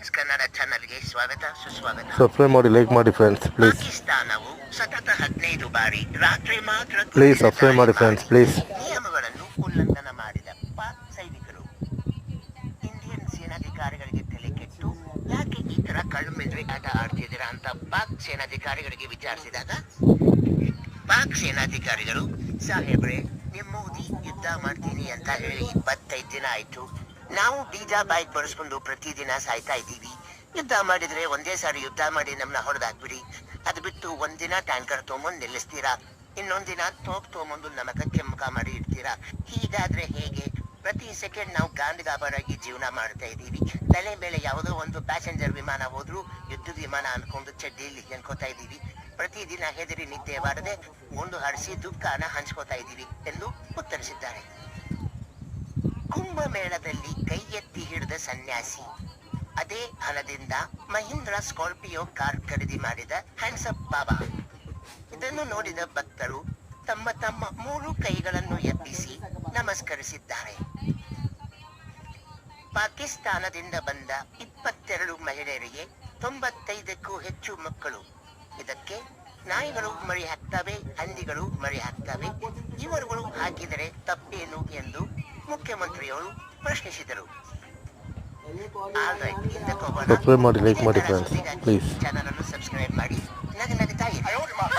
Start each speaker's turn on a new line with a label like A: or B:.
A: Times Kannada ಚಾನಲ್ಗೆ ಸ್ವಾಗತ ಸುಸ್ವಾಗತ.
B: ಸಬ್ಸ್ಕ್ರೈಬ್ ಮಾಡಿ, ಲೈಕ್ ಮಾಡಿ ಫ್ರೆಂಡ್ಸ್ ಪ್ಲೀಸ್.
A: ಪಾಕಿಸ್ತಾನವು ಸತತ 15 ಬಾರಿ ರಾತ್ರಿ ಮಾತ್ರ
B: ಪ್ಲೀಸ್ ಸಬ್ಸ್ಕ್ರೈಬ್ ಮಾಡಿ ಫ್ರೆಂಡ್ಸ್ ಪ್ಲೀಸ್.
A: ನಿಯಮಗಳನ್ನು ಉಲ್ಲಂಘನ ಮಾಡಿದ ಪಾಕ್ ಸೈನಿಕರು ಇಂಡಿಯನ್ ಸೇನಾಧಿಕಾರಿಗಳಿಗೆ ತಲೆ ಕೆಟ್ಟು ಯಾಕೆ ಈ ತರ ಕಳ್ಳು ಮಿಲಿಟರಿ ಆಟ ಆಡ್ತಿದ್ದೀರಾ ಅಂತ ಪಾಕ್ ಸೇನಾಧಿಕಾರಿಗಳಿಗೆ ವಿಚಾರಿಸಿದಾಗ ಪಾಕ್ ಸೇನಾಧಿಕಾರಿಗಳು, ಸಾಹೇಬ್ರೆ, ನಿಮ್ಮ ಮೋದಿ ಯುದ್ಧ ಮಾಡ್ತೀನಿ ಅಂತ ಹೇಳಿ 25 ದಿನ ಆಯ್ತು. ನಾವು ಬೀಜ ಬಾಯಿಗೆ ಬರೆಸ್ಕೊಂಡು ಪ್ರತಿದಿನ ಸಾಯ್ತಾ ಇದ್ದೀವಿ. ಯುದ್ಧ ಮಾಡಿದ್ರೆ ಒಂದೇ ಸಾರಿ ಯುದ್ಧ ಮಾಡಿ ನಮ್ಮನ್ನ ಹೊಡೆದಾಕ್ಬಿಡಿ. ಅದು ಬಿಟ್ಟು ಒಂದಿನ ಟ್ಯಾಂಕರ್ ತೊಗೊಂಬಂದು ನಿಲ್ಲಿಸ್ತೀರಾ, ಇನ್ನೊಂದಿನ ತೋಪ್ ತೊಗೊಂಬಂದು ನಮಗ ಕೆಮ್ಮಕ ಮಾಡಿ ಇಡ್ತೀರಾ. ಹೀಗಾದ್ರೆ ಹೇಗೆ? ಪ್ರತಿ ಸೆಕೆಂಡ್ ನಾವು ಗಾಂಧಿಗಾಬರಾಗಿ ಜೀವನ ಮಾಡ್ತಾ ಇದ್ದೀವಿ. ತಲೆ ಮೇಲೆ ಯಾವುದೋ ಒಂದು ಪ್ಯಾಸೆಂಜರ್ ವಿಮಾನ ಹೋದ್ರು ಯುದ್ಧದ ವಿಮಾನ ಅನ್ಕೊಂಡು ಚಡ್ಡಿಯಲ್ಲಿ ಅನ್ಕೋತಾ ಇದ್ದೀವಿ. ಪ್ರತಿದಿನ ಹೆದರಿ ನಿದ್ದೆ ಮಾಡದೆ ಒಂದು ಹರಿಸಿ ದುಃಖನ ಹಂಚ್ಕೋತಾ ಇದ್ದೀವಿ ಎಂದು ಉತ್ತರಿಸಿದ್ದಾರೆ. ಕುಂಭಮೇಳದಲ್ಲಿ ಕೈ ಎತ್ತಿ ಹಿಡಿದ ಸನ್ಯಾಸಿ, ಅದೇ ಹಣದಿಂದ ಮಹೀಂದ್ರ ಸ್ಕಾರ್ಪಿಯೋ ಕಾರ್ ಖರೀದಿ ಮಾಡಿದ ಹ್ಯಾಂಡ್ಸಪ್ ಬಾಬಾ. ಇದನ್ನು ನೋಡಿದ ಭಕ್ತರು ತಮ್ಮ ತಮ್ಮ 3 ಕೈಗಳನ್ನು ಎಬ್ಬಿಸಿ ನಮಸ್ಕರಿಸಿದ್ದಾರೆ. ಪಾಕಿಸ್ತಾನದಿಂದ ಬಂದ 22 ಮಹಿಳೆಯರಿಗೆ 95ಕ್ಕೂ ಹೆಚ್ಚು ಮಕ್ಕಳು. ಇದಕ್ಕೆ ನಾಯಿಗಳು ಮರಿ ಹಾಕ್ತವೆ, ಹಂದಿಗಳು ಮರಿ ಹಾಕ್ತವೆ. ಇವರುಗಳು ಹಾಕಿದರೆ ತಪ್ಪೇನು ಎಂದು ಮುಖ್ಯಮಂತ್ರಿಯವರು ಪ್ರಶ್ನಿಸಿದರು.
B: ಸಬ್ಸ್ಕ್ರೈಬ್ ಮಾಡಿ, ಲೈಕ್ ಮಾಡಿ ಫ್ರೆಂಡ್ಸ್ ಪ್ಲೀಸ್.
A: ಚಾನಲ್ ಅನ್ನು ಸಬ್ಸ್ಕ್ರೈಬ್ ಮಾಡಿ. ನಗನಗ್ತಾ ಇರಿ.